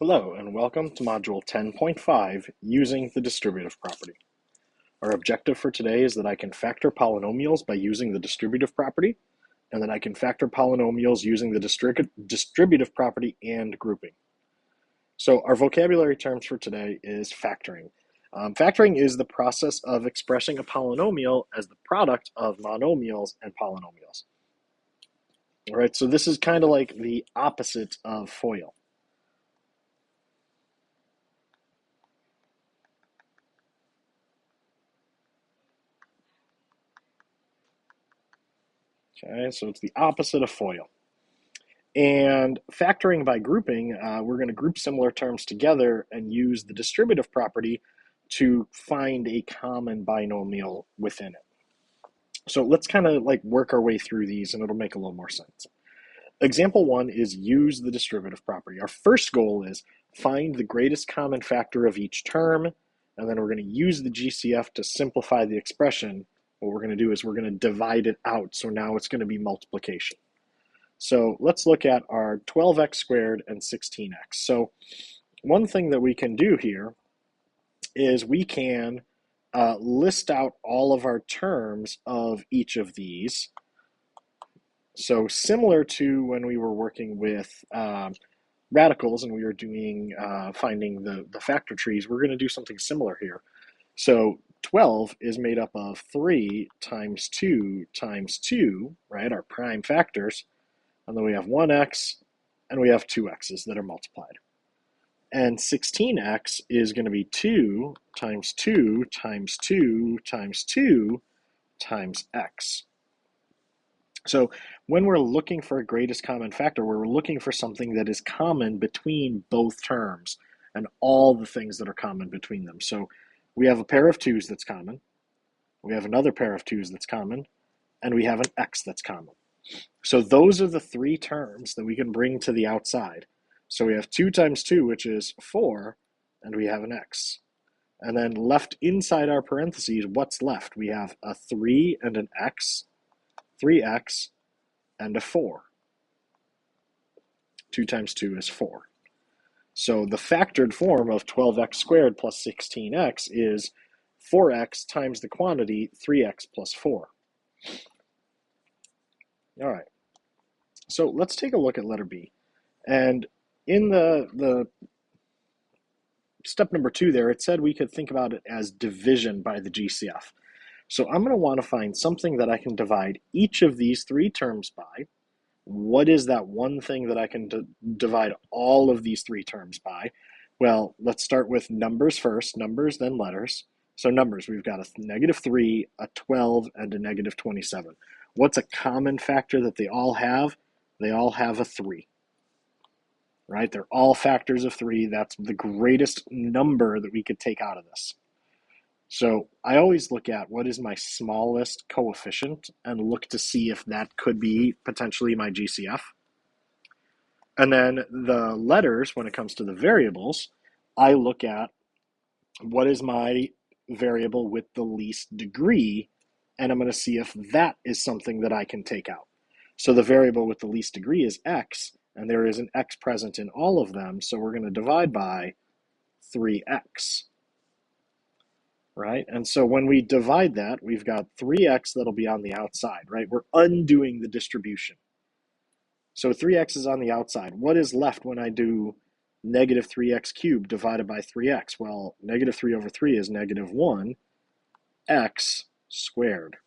Hello and welcome to Module 10.5, Using the Distributive Property. Our objective for today is that I can factor polynomials by using the distributive property, and that I can factor polynomials using the distributive property and grouping. So our vocabulary terms for today is factoring. Factoring is the process of expressing a polynomial as the product of monomials and polynomials. All right, so this is kind of like the opposite of FOIL. Okay, so it's the opposite of FOIL. And factoring by grouping, we're going to group similar terms together and use the distributive property to find a common binomial within it. So let's kind of like work our way through these and it'll make a little more sense. Example one is use the distributive property. Our first goal is find the greatest common factor of each term, and then we're going to use the GCF to simplify the expression. What we're going to do is we're going to divide it out, so now it's going to be multiplication. So let's look at our 12x squared and 16x. So one thing that we can do here is we can list out all of our terms of each of these. So similar to when we were working with radicals and we were doing finding the factor trees, we're going to do something similar here. So 12 is made up of 3 times 2 times 2, right, our prime factors. And then we have 1x, and we have 2x's that are multiplied. And 16x is going to be 2 times 2 times 2 times 2 times x. So when we're looking for a greatest common factor, we're looking for something that is common between both terms and all the things that are common between them. So we have a pair of 2's that's common, we have another pair of 2's that's common, and we have an x that's common. So those are the three terms that we can bring to the outside. So we have 2 times 2, which is 4, and we have an x. And then left inside our parentheses, what's left? We have a 3 and an x, 3x, and a 4. 2 times 2 is 4. So the factored form of 12x squared plus 16x is 4x times the quantity 3x plus 4. All right, so let's take a look at letter B. And in the step number 2 there, it said we could think about it as division by the GCF. So I'm going to want to find something that I can divide each of these three terms by. What is that one thing that I can divide all of these three terms by? Well, let's start with numbers first, numbers, then letters. So numbers, we've got a -3, a 12, and a -27. What's a common factor that they all have? They all have a 3, right? They're all factors of 3. That's the greatest number that we could take out of this. So I always look at what is my smallest coefficient and look to see if that could be potentially my GCF. And then the letters, when it comes to the variables, I look at what is my variable with the least degree, and I'm going to see if that is something that I can take out. So the variable with the least degree is x, and there is an x present in all of them, so we're going to divide by 3x. Right? And so when we divide that, we've got 3x that'll be on the outside, right? We're undoing the distribution. So 3x is on the outside. What is left when I do -3x cubed divided by 3x? Well, -3 over 3 is -1 x squared.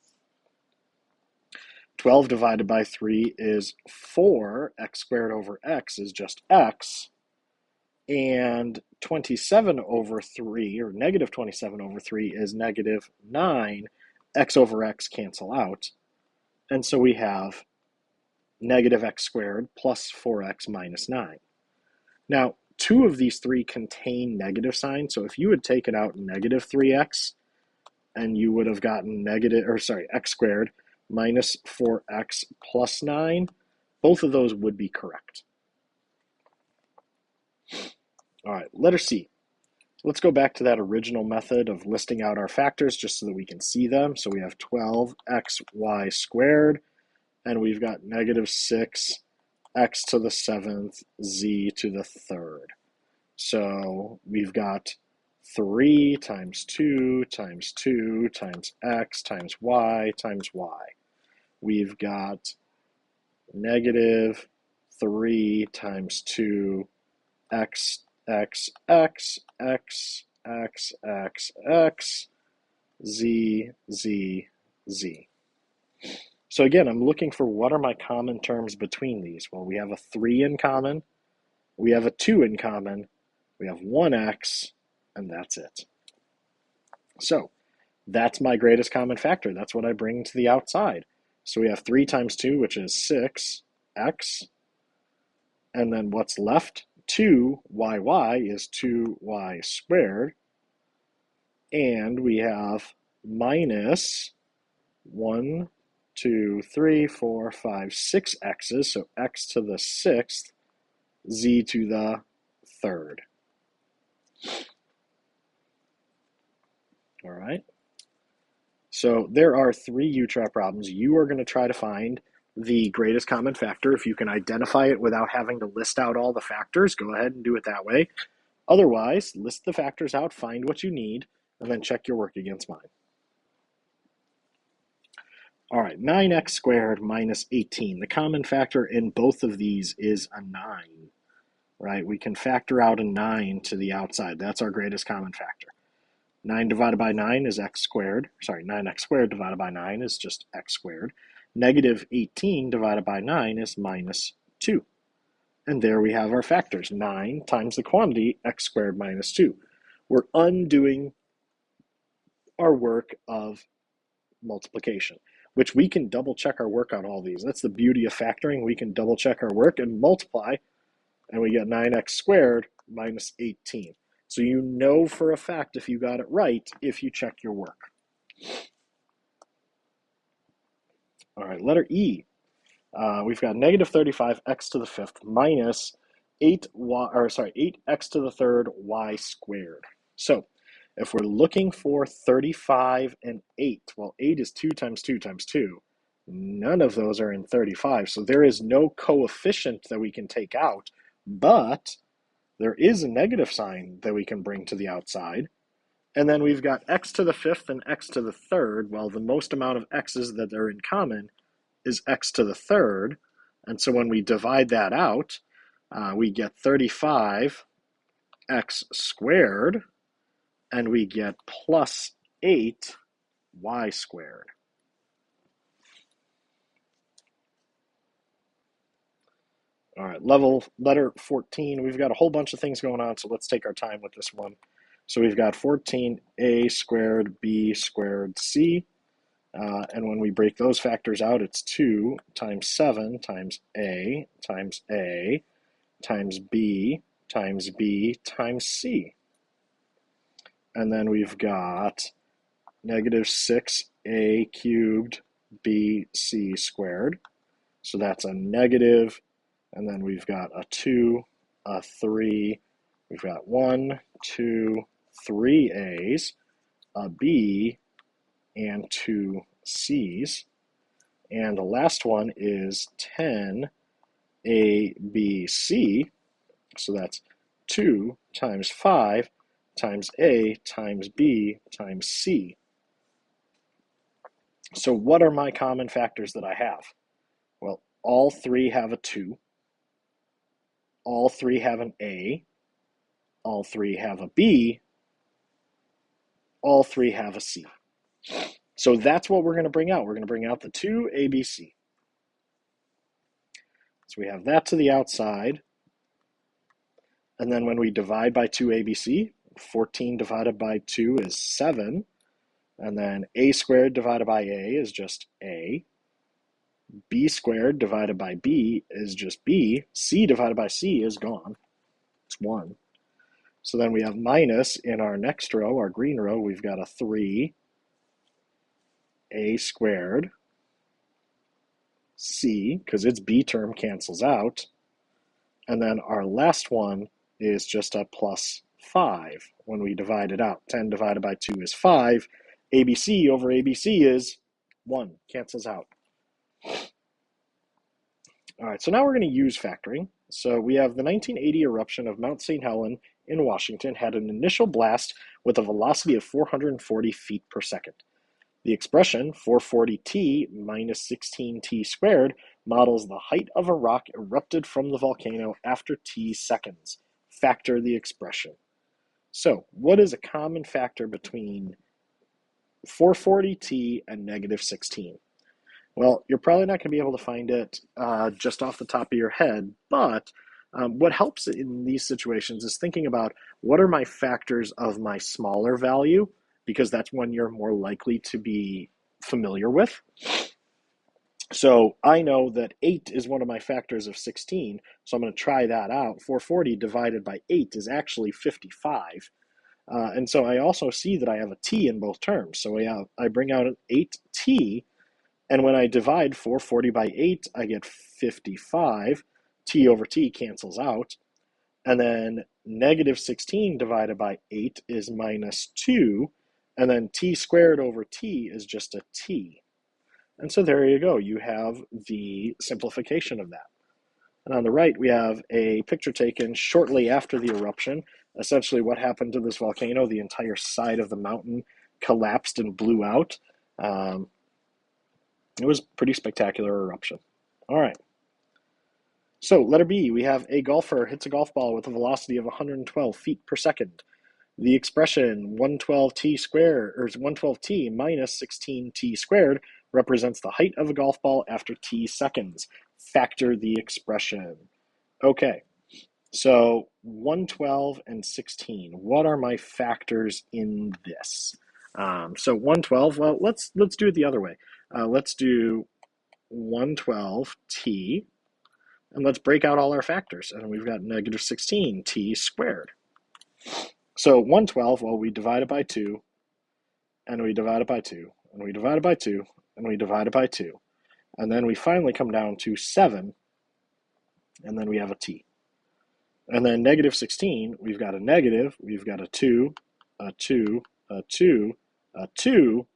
12 divided by 3 is 4. X squared over x is just x. And 27 over 3, or -27 over 3, is -9. X over x cancel out. And so we have -x squared plus 4x minus 9. Now, 2 of these 3 contain negative signs. So if you had taken out -3x, and you would have gotten x squared minus 4x plus 9, both of those would be correct. All right, letter C. Let's go back to that original method of listing out our factors just so that we can see them. So we have 12xy squared, and we've got -6 x to the 7th, z to the 3rd. So we've got 3 times 2 times 2 times x times y times y. We've got negative 3 times 2 x x x x x x x z z z. So again, I'm looking for what are my common terms between these. Well, we have a 3 in common, we have a 2 in common, we have 1x, and that's it. So that's my greatest common factor. That's what I bring to the outside. So we have 3 times 2, which is 6x. And then what's left? 2y is 2y squared. And we have minus 1, 2, 3, 4, 5, 6 x's. So x to the sixth, z to the third. All right. So there are 3 U-trap problems. You are going to try to find the greatest common factor. If you can identify it without having to list out all the factors, go ahead and do it that way. Otherwise, list the factors out, find what you need, and then check your work against mine. All right, 9x squared minus 18. The common factor in both of these is a 9, right? We can factor out a 9 to the outside. That's our greatest common factor. 9 divided by 9 is x squared. Sorry, 9x squared divided by 9 is just x squared. Negative 18 divided by 9 is minus 2. And there we have our factors. 9 times the quantity, x squared minus 2. We're undoing our work of multiplication, which we can double check our work on all these. That's the beauty of factoring. We can double check our work and multiply, and we get 9x squared minus 18. So you know for a fact if you got it right if you check your work. All right, letter E. We've got negative 35x to the fifth minus 8x to the third y squared. So if we're looking for 35 and 8, well, 8 is 2 times 2 times 2. None of those are in 35, so there is no coefficient that we can take out, but there is a negative sign that we can bring to the outside. And then we've got x to the fifth and x to the third. Well, the most amount of x's that are in common is x to the third. And so when we divide that out, we get 35x squared, and we get plus 8y squared. All right, letter 14. We've got a whole bunch of things going on, so let's take our time with this one. So we've got 14a squared b squared c. And when we break those factors out, it's 2 times 7 times a times b times b times c. And then we've got negative 6a cubed bc squared. So that's a negative. And then we've got a 2, a 3. We've got 1, 2, 3 a's, a b, and 2 c's. And the last one is 10 a, b, c. So that's 2 times 5 times a times b times c. So what are my common factors that I have? Well, all 3 have a 2. All 3 have an a. All 3 have a b. All 3 have a c. So that's what we're going to bring out. We're going to bring out the 2 ABC. So we have that to the outside. And then when we divide by 2 ABC, 14 divided by 2 is 7. And then a squared divided by a is just a. B squared divided by b is just b. C divided by c is gone. It's 1. So then we have minus in our next row, our green row, we've got a 3 a squared c, because its b term cancels out. And then our last one is just a plus 5 when we divide it out. 10 divided by 2 is 5. ABC over ABC is 1, cancels out. All right, so now we're going to use factoring. So we have the 1980 eruption of Mount St. Helens in Washington had an initial blast with a velocity of 440 feet per second. The expression 440t minus 16t squared models the height of a rock erupted from the volcano after t seconds. Factor the expression. So, what is a common factor between 440t and negative 16? Well, you're probably not going to be able to find it just off the top of your head, but what helps in these situations is thinking about what are my factors of my smaller value, because that's one you're more likely to be familiar with. So I know that 8 is one of my factors of 16, so I'm going to try that out. 440 divided by 8 is actually 55. And so I also see that I have a t in both terms. So I bring out an 8t, and when I divide 440 by 8, I get 55. T over t cancels out. And then negative 16 divided by 8 is minus 2. And then t squared over t is just a t. And so there you go. You have the simplification of that. And on the right, we have a picture taken shortly after the eruption. Essentially, what happened to this volcano, the entire side of the mountain collapsed and blew out. It was a pretty spectacular eruption. All right. So letter B, we have a golfer hits a golf ball with a velocity of 112 feet per second. The expression 112t squared, or 112t minus 16t squared, represents the height of a golf ball after t seconds. Factor the expression. Okay, so 112 and 16. What are my factors in this? So 112, well, let's do it the other way. Let's do 112t, and let's break out all our factors. And we've got negative 16t squared. So 112, well, we divide it by 2, and we divide it by 2, and we divide it by 2, and we divide it by 2. And then we finally come down to 7, and then we have a t. And then negative 16, we've got a negative, we've got a 2, a 2, a 2, a 2,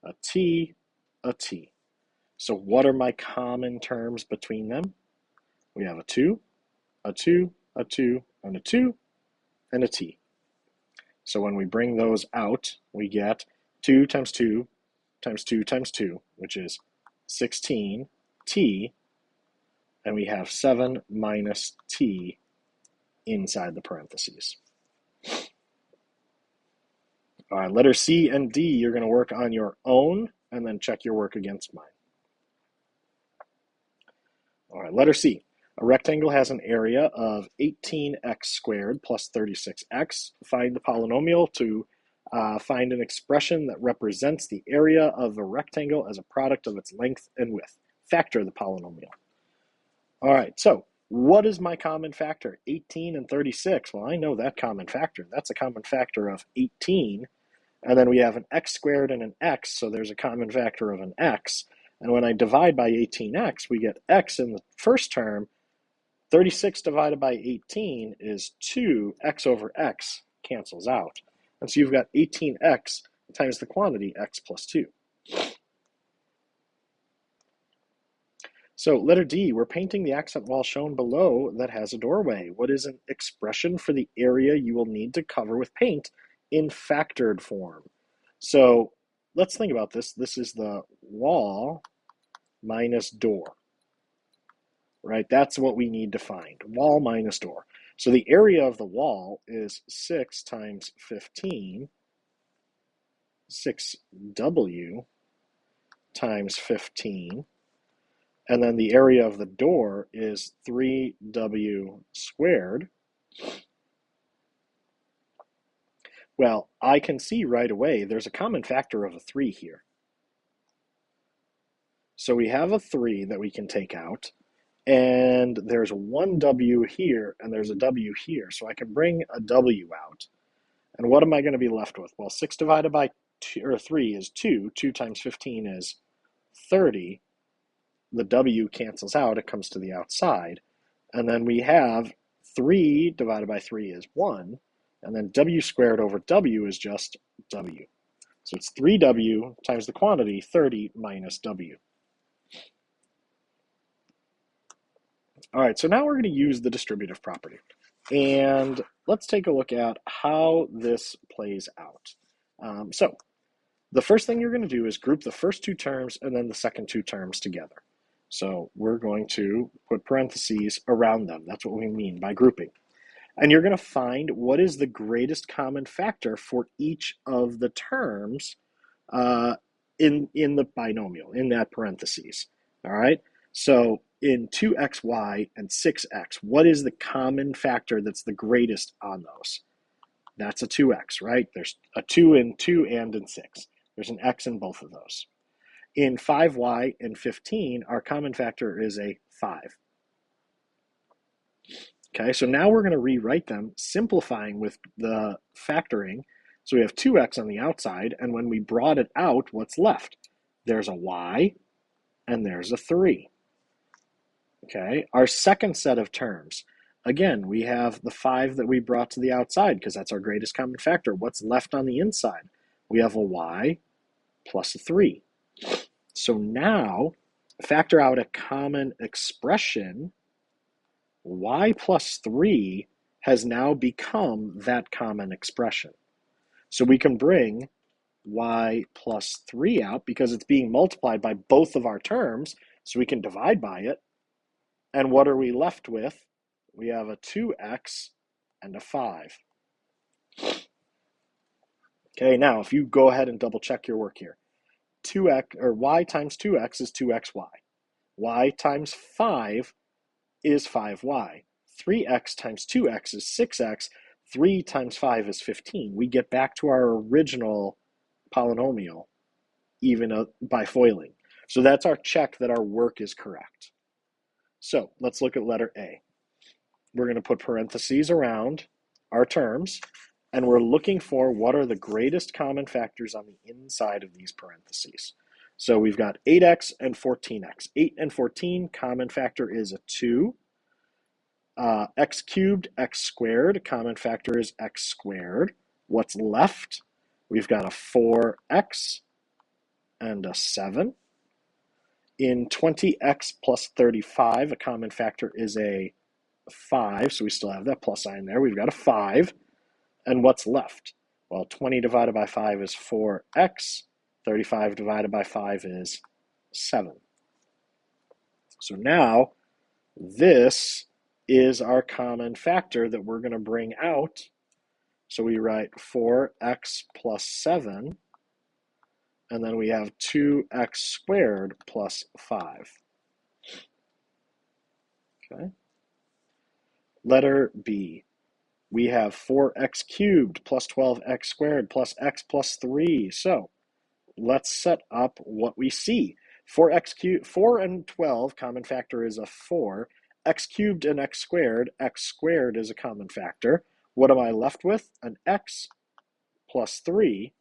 a t, a t. So what are my common terms between them? We have a 2, a 2, a 2, and a 2, and a t. So when we bring those out, we get 2 times 2 times 2 times 2, which is 16t, and we have 7 minus t inside the parentheses. All right, letter C and D, you're going to work on your own and then check your work against mine. All right, letter C. A rectangle has an area of 18x squared plus 36x. Find the polynomial to find an expression that represents the area of a rectangle as a product of its length and width. Factor the polynomial. All right, so what is my common factor? 18 and 36. Well, I know that common factor. That's a common factor of 18. And then we have an x squared and an x, so there's a common factor of an x. And when I divide by 18x, we get x in the first term. 36 divided by 18 is 2. X over x cancels out. And so you've got 18x times the quantity x plus 2. So letter D, we're painting the accent wall shown below that has a doorway. What is an expression for the area you will need to cover with paint in factored form? So let's think about this. This is the wall minus door, right? That's what we need to find, wall minus door. So the area of the wall is 6 times 15, 6w times 15. And then the area of the door is 3w squared. Well, I can see right away there's a common factor of a 3 here. So we have a 3 that we can take out, and there's one w here, and there's a w here. So I can bring a w out. And what am I going to be left with? Well, 6 divided by 2, or 3 is 2. 2 times 15 is 30. The w cancels out, it comes to the outside. And then we have 3 divided by 3 is 1, and then w squared over w is just w. So it's 3w times the quantity, 30 minus w. All right, so now we're going to use the distributive property. And let's take a look at how this plays out. So the first thing you're going to do is group the first two terms and then the second two terms together. So we're going to put parentheses around them. That's what we mean by grouping. And you're going to find what is the greatest common factor for each of the terms in the binomial, in that parentheses. All right? So in 2xy and 6x, what is the common factor that's the greatest on those? That's a 2x, right? There's a 2 in 2 and in 6. There's an x in both of those. In 5y and 15, our common factor is a 5. Okay, so now we're going to rewrite them, simplifying with the factoring. So we have 2x on the outside, and when we brought it out, what's left? There's a y, and there's a 3. Okay, our second set of terms. Again, we have the 5 that we brought to the outside because that's our greatest common factor. What's left on the inside? We have a y plus a 3. So now, factor out a common expression. Y plus 3 has now become that common expression. So we can bring y plus 3 out because it's being multiplied by both of our terms, so we can divide by it. And what are we left with? We have a 2x and a 5. Okay, now if you go ahead and double check your work here, 2x or y times 2x is 2xy. Y times 5 is 5y. 3x times 2x is 6x. 3 times 5 is 15. We get back to our original polynomial even by foiling. So that's our check that our work is correct. So let's look at letter A. We're going to put parentheses around our terms, and we're looking for what are the greatest common factors on the inside of these parentheses. So we've got 8x and 14x. 8 and 14, common factor is a 2. X cubed, x squared, common factor is x squared. What's left? We've got a 4x and a 7. In 20x plus 35, a common factor is a 5, so we still have that plus sign there. We've got a 5. And what's left? Well, 20 divided by 5 is 4x. 35 divided by 5 is 7. So now, this is our common factor that we're going to bring out. So we write 4x plus 7, and then we have 2x squared plus 5. Okay. Letter B. We have 4x cubed plus 12x squared plus x plus 3. So let's set up what we see. 4x cubed, 4 and 12, common factor is a 4. X cubed and x squared is a common factor. What am I left with? An x plus 3.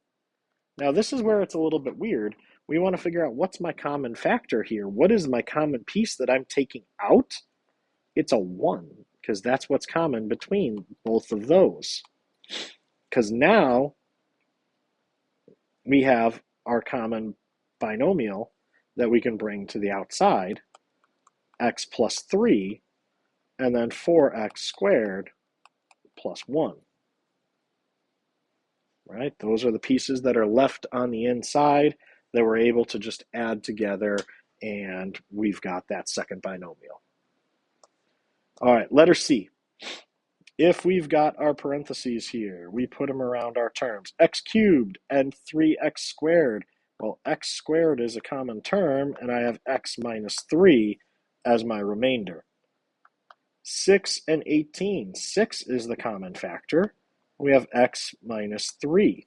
Now this is where it's a little bit weird. We want to figure out what's my common factor here. What is my common piece that I'm taking out? It's a 1, because that's what's common between both of those. Because now we have our common binomial that we can bring to the outside, x plus 3, and then 4x squared plus 1. Right? Those are the pieces that are left on the inside that we're able to just add together, and we've got that second binomial. All right, letter C. If we've got our parentheses here, we put them around our terms. X cubed and 3x squared. Well, x squared is a common term, and I have x minus 3 as my remainder. 6 and 18. 6 is the common factor. We have x minus 3.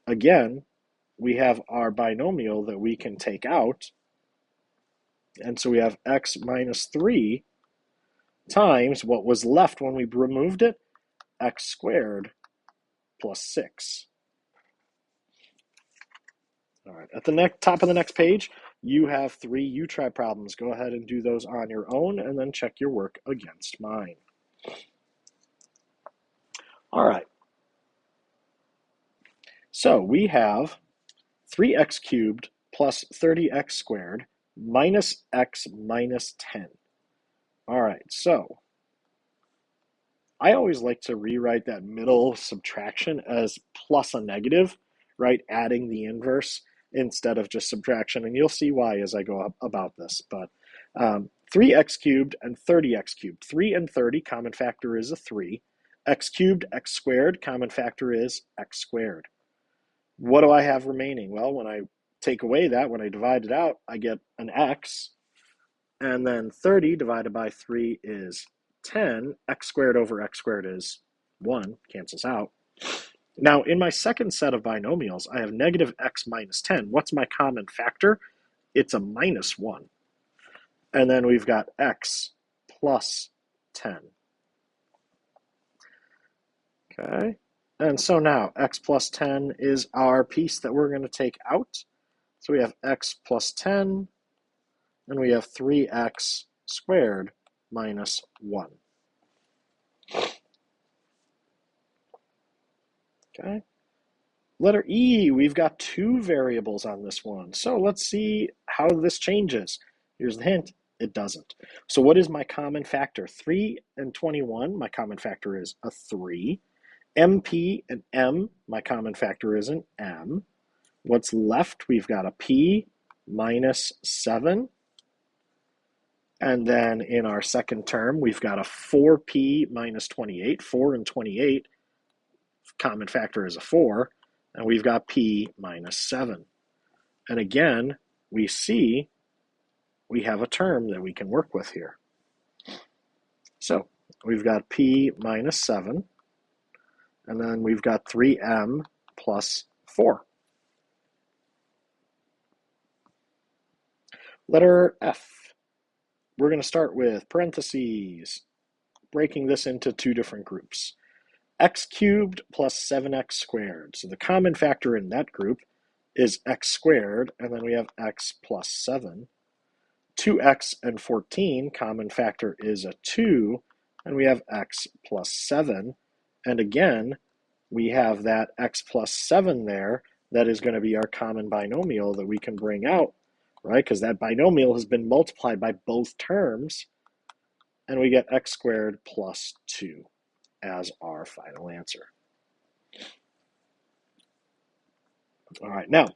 Again, we have our binomial that we can take out. And so we have x minus 3 times what was left when we removed it, x squared plus 6. All right, at the top of the next page, you have 3 you-try problems. Go ahead and do those on your own, and then check your work against mine. All right. So we have 3x cubed plus 30x squared minus x minus 10. All right, so I always like to rewrite that middle subtraction as plus a negative, right? Adding the inverse instead of just subtraction. And you'll see why as I go up about this. But 3x cubed and 30x cubed. 3 and 30, common factor is a 3. X cubed, x squared, common factor is x squared. What do I have remaining? Well, when I take away that, when I divide it out, I get an x. And then 30 divided by 3 is 10. X squared over x squared is 1, cancels out. Now, in my second set of binomials, I have negative x minus 10. What's my common factor? It's a minus 1. And then we've got x plus 10. Okay. And so now x plus 10 is our piece that we're going to take out. So we have x plus 10, and we have 3x squared minus 1. Okay. Letter E, we've got 2 variables on this one. So let's see how this changes. Here's the hint, it doesn't. So what is my common factor? 3 and 21, my common factor is a 3. MP and M, my common factor is an M. What's left? We've got a P minus 7. And then in our second term, we've got a 4P minus 28. 4 and 28, common factor is a 4. And we've got P minus 7. And again, we see we have a term that we can work with here. So we've got P minus 7. And then we've got 3M plus 4. Letter F. We're going to start with parentheses, breaking this into 2 different groups. X cubed plus 7x squared. So the common factor in that group is x squared, and then we have x plus 7. 2x and 14, common factor is a 2, and we have x plus 7. And again, we have that x plus 7 there. That is going to be our common binomial that we can bring out, right? Because that binomial has been multiplied by both terms, and we get x squared plus 2 as our final answer. All right, now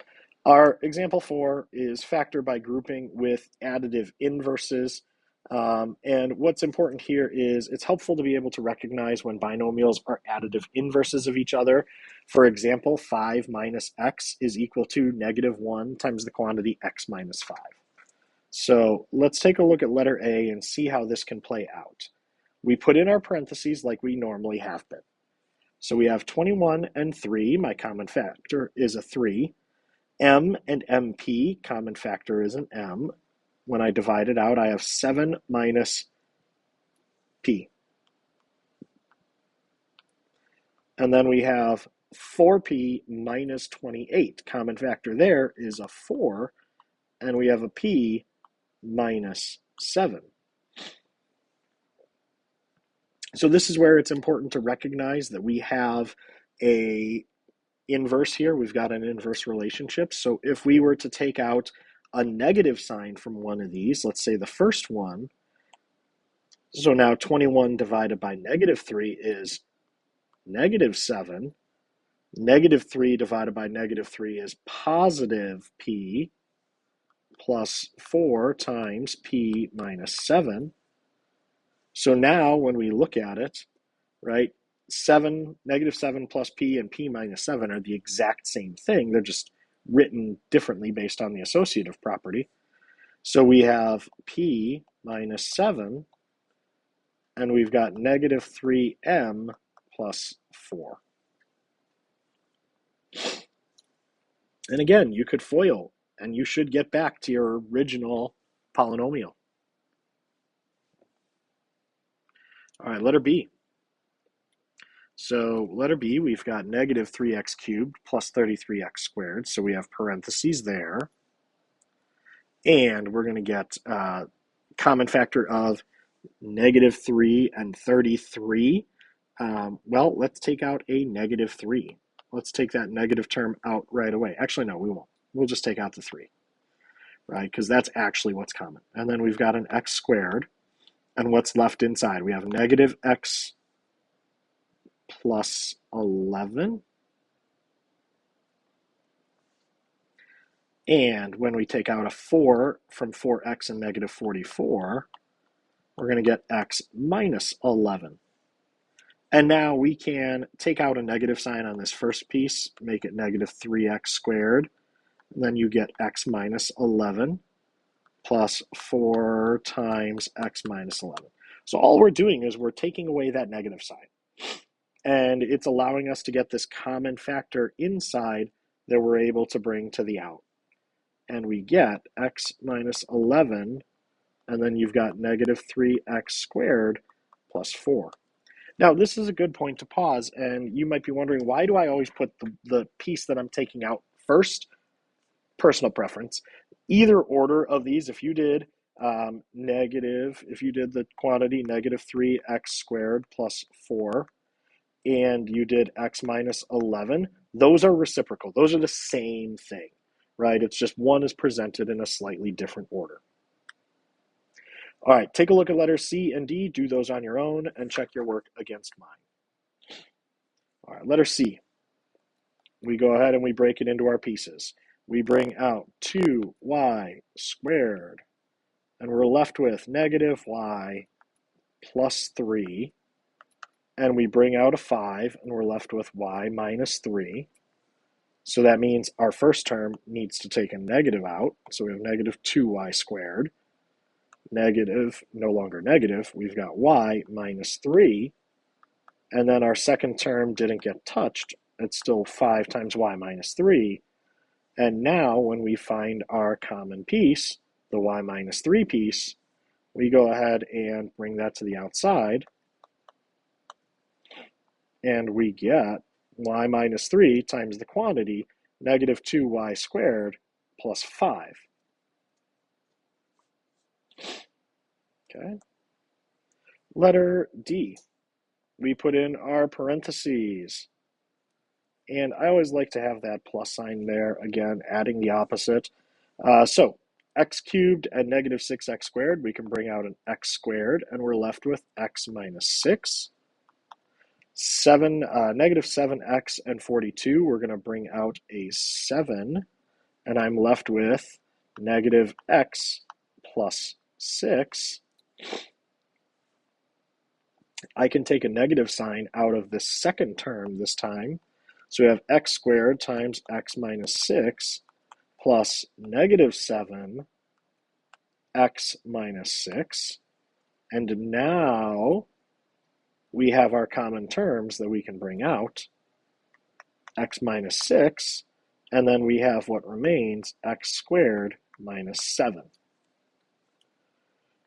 our example 4 is factor by grouping with additive inverses. And what's important here is it's helpful to be able to recognize when binomials are additive inverses of each other. For example, 5 minus x is equal to negative 1 times the quantity x minus 5. So let's take a look at letter A and see how this can play out. We put in our parentheses like we normally have been. So we have 21 and 3, my common factor is a 3. M and MP, common factor is an M. When I divide it out, I have 7 minus P. And then we have 4P minus 28. Common factor there is a 4, and we have a P minus 7. So this is where it's important to recognize that we have a inverse here. We've got an inverse relationship. So if we were to take out a negative sign from one of these, let's say the first one, so now 21 divided by negative 3 is negative 7. Negative 3 divided by negative 3 is positive P plus 4 times P minus 7. So now when we look at it, right, negative 7 plus P and P minus 7 are the exact same thing. They're just written differently based on the associative property. So we have P minus 7, and we've got negative 3M plus 4. And again, you could FOIL, and you should get back to your original polynomial. All right, letter B. So letter B, we've got negative 3x cubed plus 33x squared. So we have parentheses there. And we're going to get common factor of negative 3 and 33. Well, let's take out a negative 3. Let's take that negative term out right away. Actually, no, we won't. We'll just take out the 3, right? Because that's actually what's common. And then we've got an x squared. And what's left inside? We have negative x plus 11. And when we take out a 4 from 4x and negative 44, we're going to get x minus 11. And now we can take out a negative sign on this first piece, make it negative 3x squared. And then you get x minus 11 plus 4 times x minus 11. So all we're doing is we're taking away that negative sign. And it's allowing us to get this common factor inside that we're able to bring to the out. And we get x minus 11, and then you've got negative 3x squared plus 4. Now, this is a good point to pause, and you might be wondering, why do I always put the piece that I'm taking out first? Personal preference. Either order of these, if you did if you did the quantity negative 3x squared plus 4, and you did x minus 11, those are reciprocal. Those are the same thing, right? It's just one is presented in a slightly different order. All right, take a look at letters C and D. Do those on your own and check your work against mine. All right, letter C. We go ahead and we break it into our pieces. We bring out 2y squared, and we're left with negative y plus 3. And we bring out a 5, and we're left with y minus 3. So that means our first term needs to take a negative out. So we have negative 2y squared. Negative, no longer negative. We've got y minus 3. And then our second term didn't get touched. It's still 5 times y minus 3. And now when we find our common piece, the y minus 3 piece, we go ahead and bring that to the outside. And we get y minus 3 times the quantity, negative 2y squared plus 5. Okay. Letter D. We put in our parentheses. And I always like to have that plus sign there, again, adding the opposite. So x cubed and negative 6x squared, we can bring out an x squared, and we're left with x minus 6. Negative 7x and 42, we're going to bring out a 7, and I'm left with negative x plus 6. I can take a negative sign out of the second term this time. So we have x squared times x minus 6 plus negative 7 x minus 6. And now we have our common terms that we can bring out, x minus 6, and then we have what remains, x squared minus 7.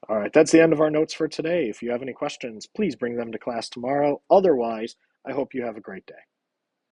All right, that's the end of our notes for today. If you have any questions, please bring them to class tomorrow. Otherwise, I hope you have a great day.